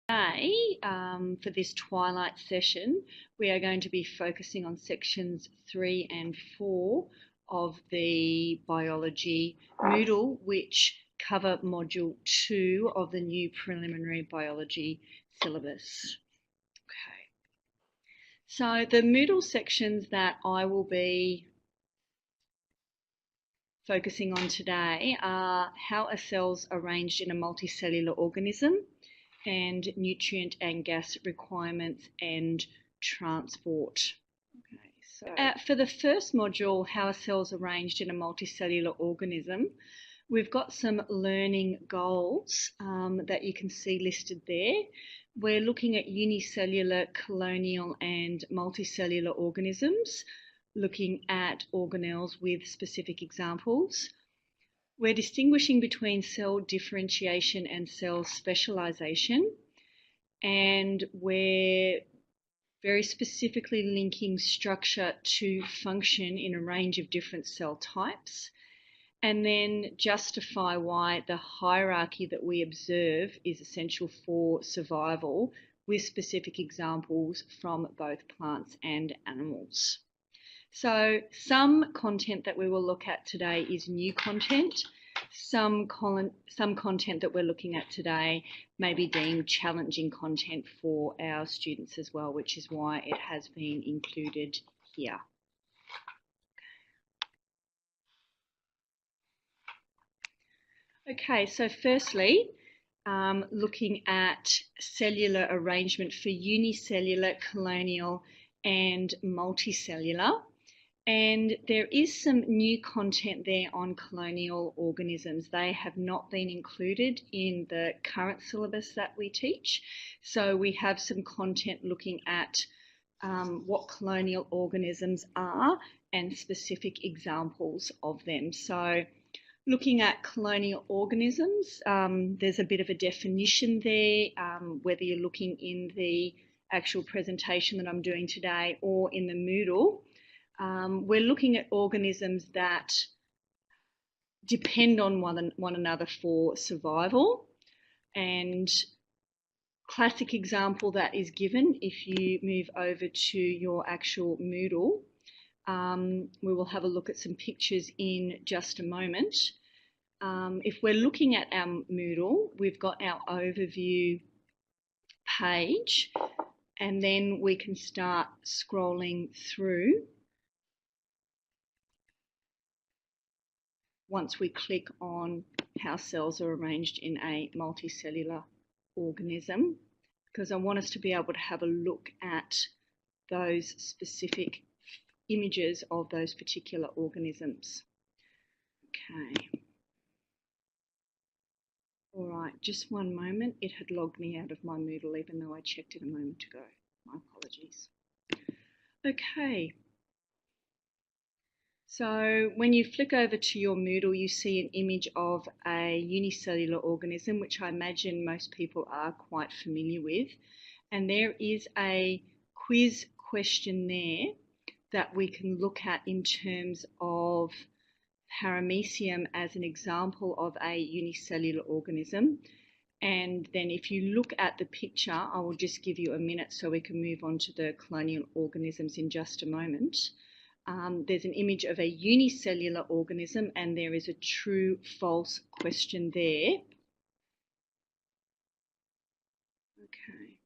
Today, for this twilight session, we are going to be focusing on sections 3 and 4 of the biology Moodle, which cover module 2 of the new preliminary biology syllabus. Okay. So the Moodle sections that I will be focusing on today are how are cells arranged in a multicellular organism, and nutrient and gas requirements and transport. Okay, so for the first module, how are cells arranged in a multicellular organism, we've got some learning goals that you can see listed there. We're looking at unicellular, colonial and multicellular organisms, looking at organelles with specific examples. We're distinguishing between cell differentiation and cell specialization, and we're very specifically linking structure to function in a range of different cell types, and then justify why the hierarchy that we observe is essential for survival with specific examples from both plants and animals. So some content that we will look at today is new content. Some content that we're looking at today may be deemed challenging content for our students as well, which is why it has been included here. Okay, so firstly, looking at cellular arrangement for unicellular, colonial and multicellular. And there is some new content there on colonial organisms. They have not been included in the current syllabus that we teach. So we have some content looking at what colonial organisms are and specific examples of them. So looking at colonial organisms, there's a bit of a definition there, whether you're looking in the actual presentation that I'm doing today or in the Moodle. We're looking at organisms that depend on one another for survival, and classic example that is given if you move over to your actual Moodle. We will have a look at some pictures in just a moment. If we're looking at our Moodle, we've got our overview page, and then we can start scrolling through once we click on how cells are arranged in a multicellular organism, because I want us to be able to have a look at those specific images of those particular organisms. Okay. All right, just one moment. It had logged me out of my Moodle even though I checked it a moment ago. My apologies. Okay. So when you flick over to your Moodle, you see an image of a unicellular organism, which I imagine most people are quite familiar with. And there is a quiz question there that we can look at in terms of paramecium as an example of a unicellular organism. And then if you look at the picture, I will just give you a minute so we can move on to the colonial organisms in just a moment. There's an image of a unicellular organism and there is a true-false question there. Okay.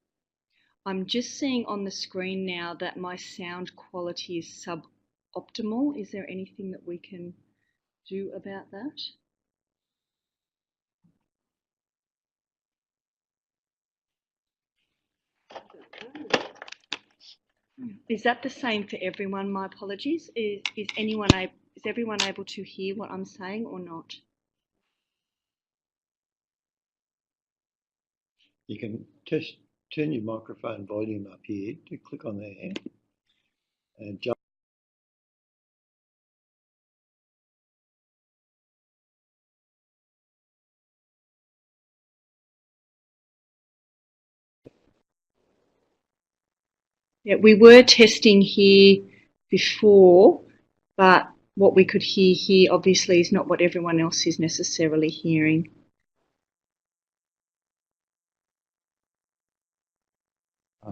I'm just seeing on the screen now that my sound quality is suboptimal. Is there anything that we can do about that? Is that the same for everyone? My apologies. Is everyone able to hear what I'm saying or not? You can just turn your microphone volume up here to click on there and jump. Yeah, we were testing here before, but what we could hear here obviously is not what everyone else is necessarily hearing.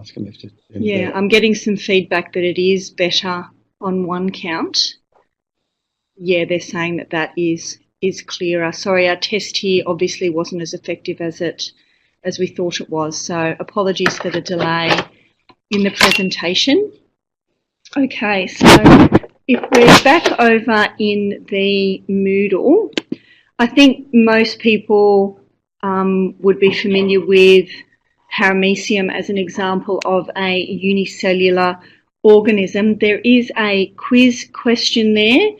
Ask them if to. Yeah, I'm getting some feedback that it is better on one count. Yeah, they're saying that that is clearer. Sorry, our test here obviously wasn't as effective as we thought it was. So apologies for the delay in the presentation. Okay, so if we're back over in the Moodle, I think most people would be familiar with paramecium as an example of a unicellular organism. There is a quiz question there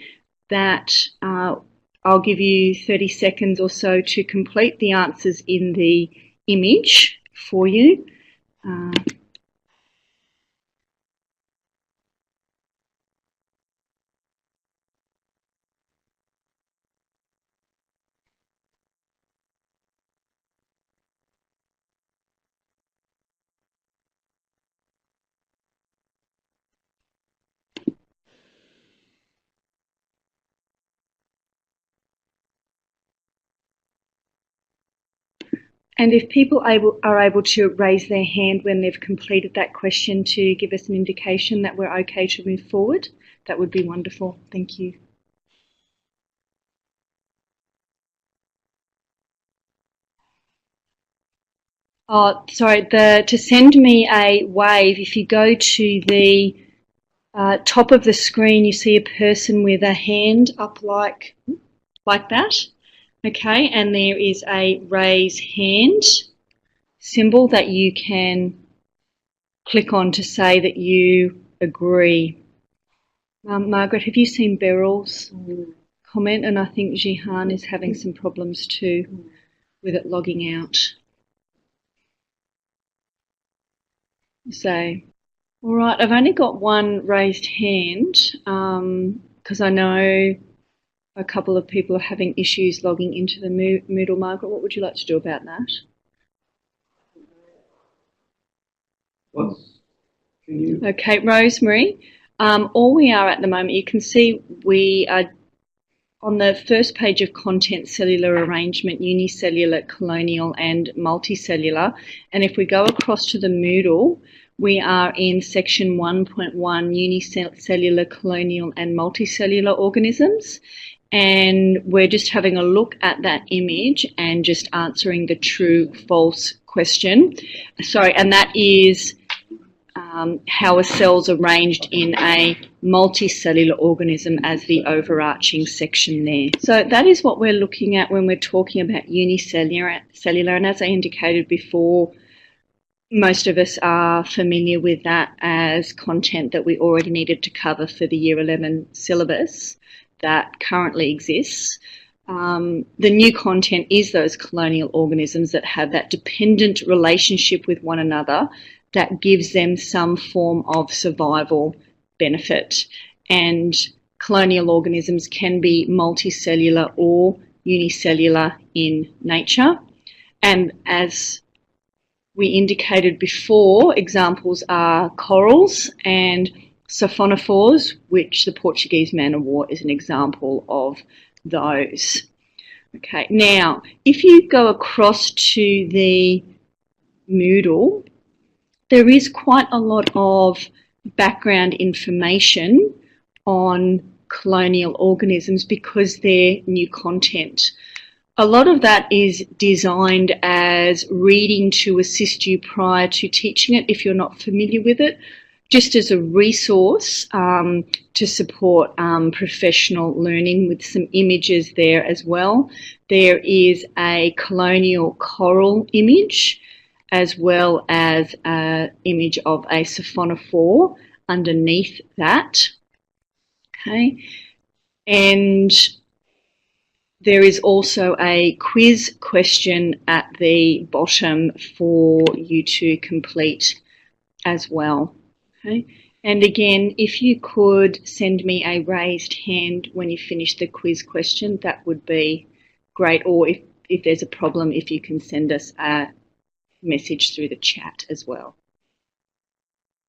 that I'll give you 30 seconds or so to complete the answers in the image for you. And if people are able to raise their hand when they've completed that question to give us an indication that we're okay to move forward, that would be wonderful. Thank you. Oh, sorry, to send me a wave, if you go to the top of the screen, you see a person with a hand up like that. Okay, and there is a raise hand symbol that you can click on to say that you agree. Margaret, have you seen Beryl's comment? And I think Jihan is having some problems too with it logging out. So, all right, I've only got one raised hand because I know a couple of people are having issues logging into the Moodle. Margaret, what would you like to do about that? Okay, Rosemary, all we are at the moment, you can see we are on the first page of content, cellular arrangement, unicellular, colonial and multicellular. And if we go across to the Moodle, we are in section 1.1, unicellular, colonial and multicellular organisms. And we're just having a look at that image and just answering the true, false question. Sorry, and that is how a cell's arranged in a multicellular organism as the overarching section there. So that is what we're looking at when we're talking about unicellular. And as I indicated before, most of us are familiar with that as content that we already needed to cover for the Year 11 syllabus that currently exists. The new content is those colonial organisms that have that dependent relationship with one another that gives them some form of survival benefit. And colonial organisms can be multicellular or unicellular in nature. And as we indicated before, examples are corals and siphonophores, which the Portuguese man-of-war is an example of those. Okay, now if you go across to the Moodle, there is quite a lot of background information on colonial organisms because they're new content. A lot of that is designed as reading to assist you prior to teaching it if you're not familiar with it, just as a resource to support professional learning with some images there as well. There is a colonial coral image as well as an image of a siphonophore underneath that. Okay, and there is also a quiz question at the bottom for you to complete as well. Okay, and again, if you could send me a raised hand when you finish the quiz question, that would be great. Or if there's a problem, if you can send us a message through the chat as well.